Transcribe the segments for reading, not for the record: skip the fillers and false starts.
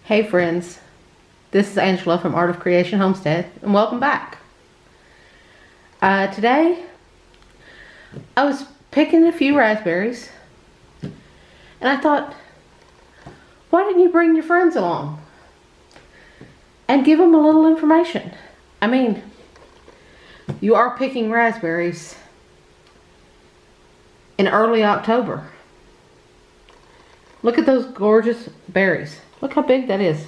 Hey friends, this is Angela from Art of Creation Homestead, and welcome back. Today, I was picking a few raspberries, and I thought, why didn't you bring your friends along and give them a little information? I mean, you are picking raspberries in early October. Look at those gorgeous berries. Look how big that is.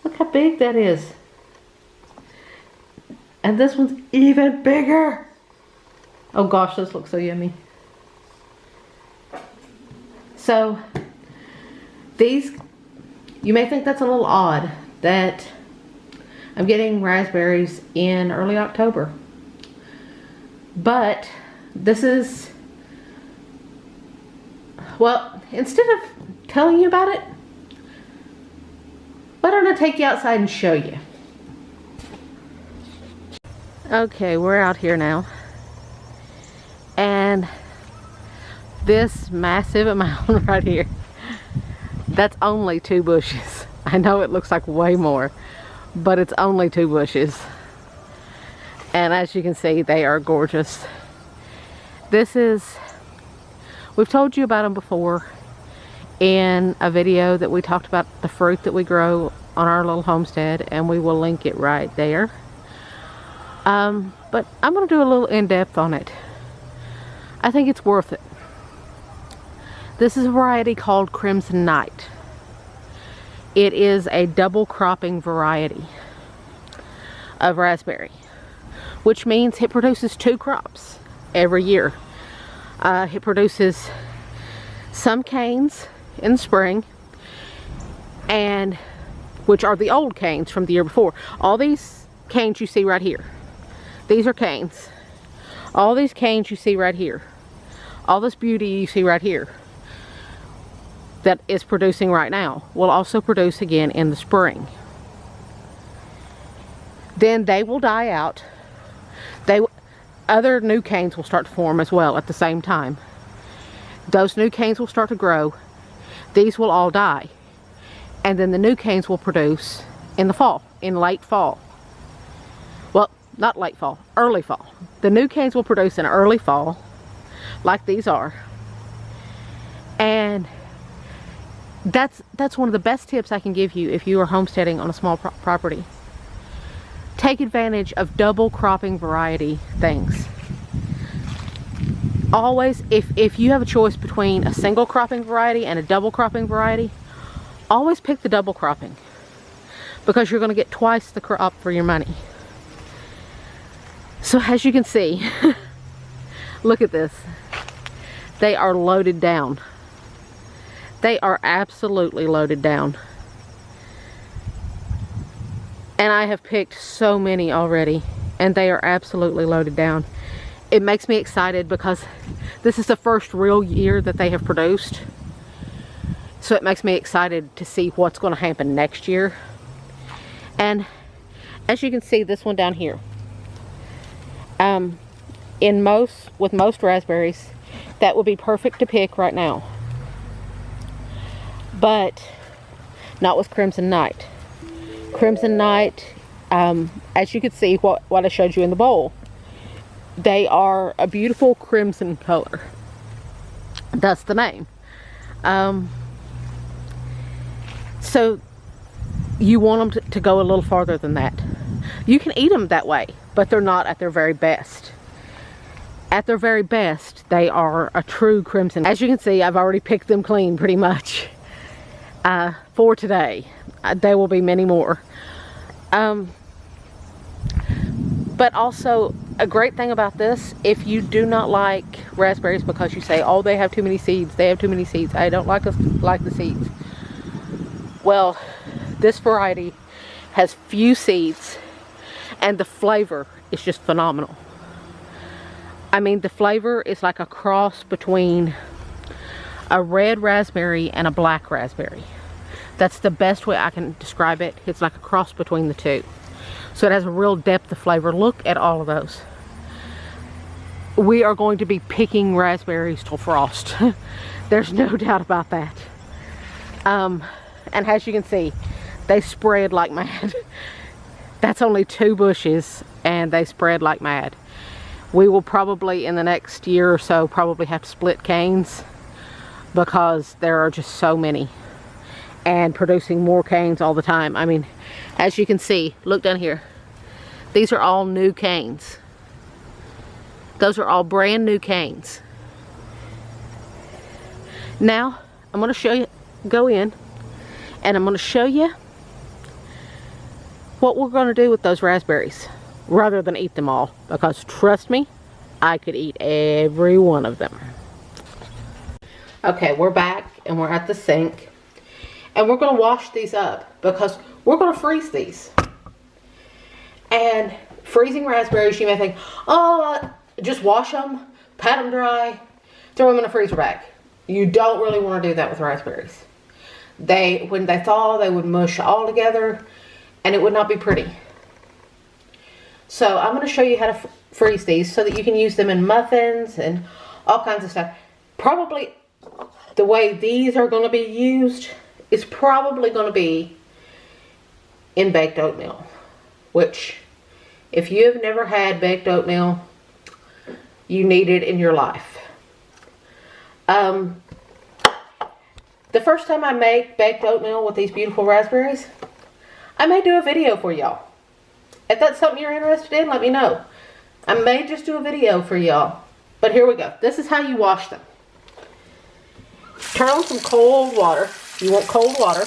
Look how big that is. And this one's even bigger. Oh gosh, those look so yummy. So, these, you may think that's a little odd that I'm getting raspberries in early October. But, this is, well, instead of telling you about it, why don't I take you outside and show you? Okay, we're out here now. And this massive amount right here, that's only 2 bushes. I know it looks like way more, but it's only 2 bushes. And as you can see, they are gorgeous. This is, we've told you about them before in a video that we talked about the fruit that we grow on our little homestead, and we will link it right there. But I'm going to do a little in-depth on it. I think it's worth it. This is a variety called Crimson Night. It is a double cropping variety of raspberry, which means it produces 2 crops every year. It produces some canes in the spring, and which are the old canes from the year before. All these canes you see right here, these are canes. All these canes you see right here, all this beauty you see right here that is producing right now will also produce again in the spring. Then they will die out. Other new canes will start to form as well at the same time. Those new canes will start to grow. These will all die. And then the new canes will produce in the fall, in late fall. Well, not late fall, early fall. The new canes will produce in early fall, like these are. And that's one of the best tips I can give you if you are homesteading on a small property. Take advantage of double cropping variety things. Always, if you have a choice between a single cropping variety and a double cropping variety, always pick the double cropping, because you're going to get twice the crop for your money. So as you can see, look at this. They are loaded down. They are absolutely loaded down. And I have picked so many already, and they are absolutely loaded down. It makes me excited because this is the first real year that they have produced. So it makes me excited to see what's going to happen next year. And as you can see, this one down here, with most raspberries, that would be perfect to pick right now. But not with Crimson Night. Crimson Night, as you can see, what I showed you in the bowl, they are a beautiful crimson color. That's the name. So you want them to go a little farther than that. You can eat them that way, but they're not at their very best. At their very best, they are a true crimson. As you can see, I've already picked them clean pretty much for today. There will be many more. But also, a great thing about this, if you do not like raspberries because you say, oh, they have too many seeds, I don't like the seeds. Well, this variety has few seeds, and the flavor is just phenomenal. I mean, the flavor is like a cross between a red raspberry and a black raspberry. That's the best way I can describe it. It's like a cross between the two. So it has a real depth of flavor. Look at all of those. We are going to be picking raspberries till frost. There's no doubt about that. and as you can see, they spread like mad. That's only 2 bushes and they spread like mad. We will probably in the next year or so probably have to split canes because there are just so many and producing more canes all the time. I mean, as you can see, look down here. These are all new canes. Those are all brand new canes. Now, I'm going to show you, go in, and I'm going to show you what we're going to do with those raspberries rather than eat them all, because trust me, I could eat every one of them. Okay, we're back and we're at the sink and we're going to wash these up because we're going to freeze these. And freezing raspberries, you may think, oh, just wash them, pat them dry, throw them in a freezer bag. You don't really want to do that with raspberries. When they thaw, they would mush all together and it would not be pretty. So I'm going to show you how to freeze these so that you can use them in muffins and all kinds of stuff. Probably the way these are going to be used is probably going to be in baked oatmeal, which if you have never had baked oatmeal, you need it in your life. The first time I make baked oatmeal with these beautiful raspberries, I may do a video for y'all. If that's something you're interested in, let me know. I may just do a video for y'all. But here we go. This is how you wash them. Turn on some cold water. You want cold water.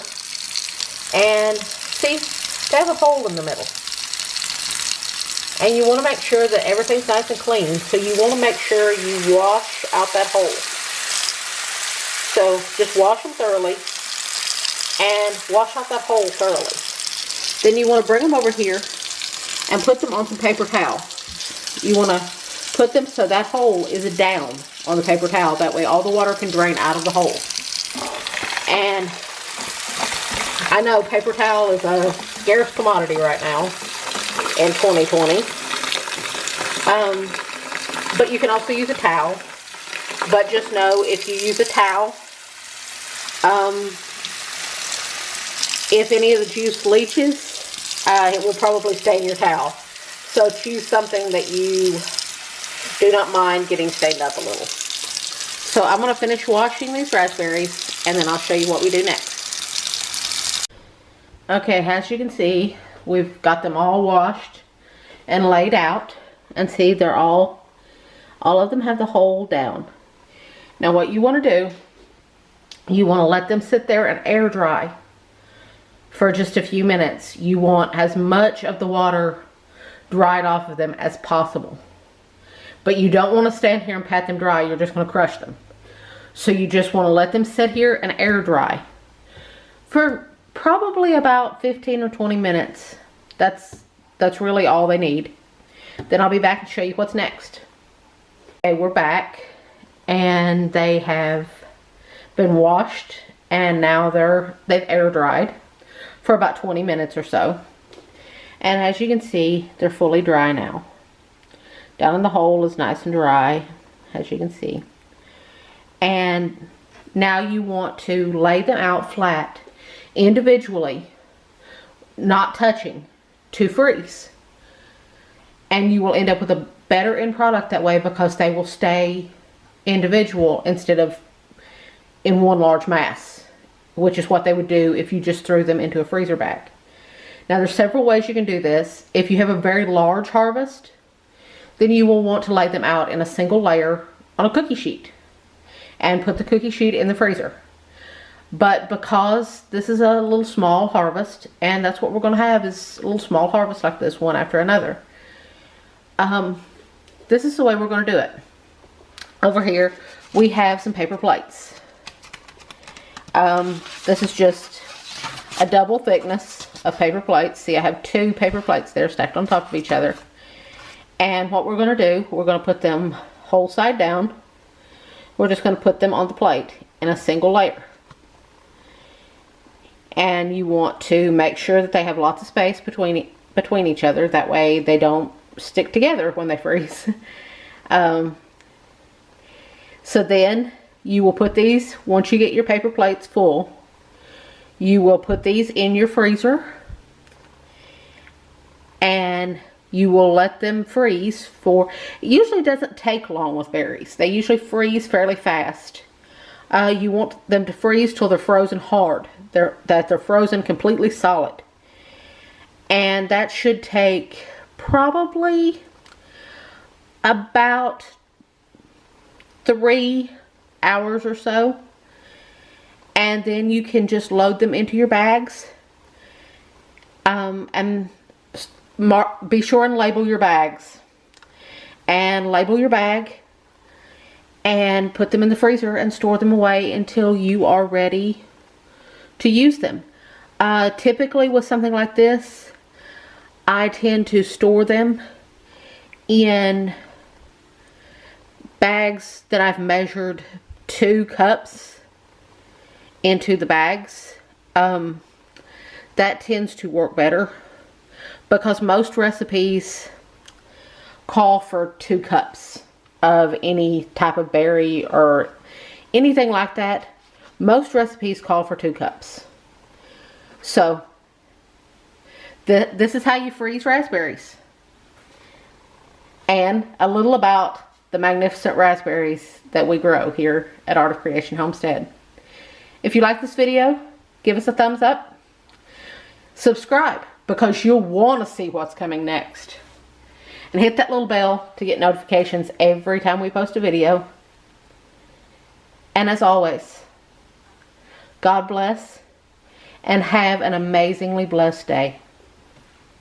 And see, they have a hole in the middle. And you want to make sure that everything's nice and clean. So you want to make sure you wash out that hole. So just wash them thoroughly. And wash out that hole thoroughly. Then you want to bring them over here and put them on some paper towel. You want to put them so that hole is down on the paper towel. That way all the water can drain out of the hole. And I know paper towel is a scarce commodity right now in 2020. But you can also use a towel. But just know if you use a towel, if any of the juice leaches, it will probably stain your towel. So choose something that you do not mind getting stained up a little. So I'm going to finish washing these raspberries and then I'll show you what we do next. Okay, as you can see, we've got them all washed and laid out. And see, they're all of them have the hole down. Now what you want to do, you want to let them sit there and air dry for just a few minutes. You want as much of the water dried off of them as possible. But you don't want to stand here and pat them dry. You're just going to crush them. So you just want to let them sit here and air dry for probably about 15 or 20 minutes. That's really all they need. Then I'll be back and show you what's next. Okay, we're back and they have been washed and now they've air dried for about 20 minutes or so. And as you can see, they're fully dry now. Down in the hole is nice and dry, as you can see. And now you want to lay them out flat, individually, not touching, to freeze. And you will end up with a better end product that way because they will stay individual instead of in one large mass, which is what they would do if you just threw them into a freezer bag. Now there's several ways you can do this. If you have a very large harvest, then you will want to lay them out in a single layer on a cookie sheet and put the cookie sheet in the freezer. But because this is a little small harvest, and that's what we're going to have is a little small harvest like this, one after another, this is the way we're going to do it. Over here we have some paper plates. This is just a double thickness of paper plates. See, I have 2 paper plates there stacked on top of each other. And what we're going to do, we're going to put them whole side down. We're just going to put them on the plate in a single layer. And you want to make sure that they have lots of space between each other. That way they don't stick together when they freeze. So then you will put these, once you get your paper plates full, You will put these in your freezer and you will let them freeze for, it usually doesn't take long with berries. They usually freeze fairly fast. You want them to freeze till they're frozen hard, that they're frozen completely solid. And that should take probably about 3 hours or so. And then you can just load them into your bags. And be sure and label your bags. And label your bag. And put them in the freezer and store them away until you are ready to use them. Typically with something like this, I tend to store them in bags that I've measured 2 cups into the bags. That tends to work better because most recipes call for 2 cups of any type of berry or anything like that. Most recipes call for 2 cups. So this is how you freeze raspberries. And a little about the magnificent raspberries that we grow here at Art of Creation Homestead. If you like this video, give us a thumbs up. Subscribe because you'll want to see what's coming next. And hit that little bell to get notifications every time we post a video. And as always, God bless and have an amazingly blessed day.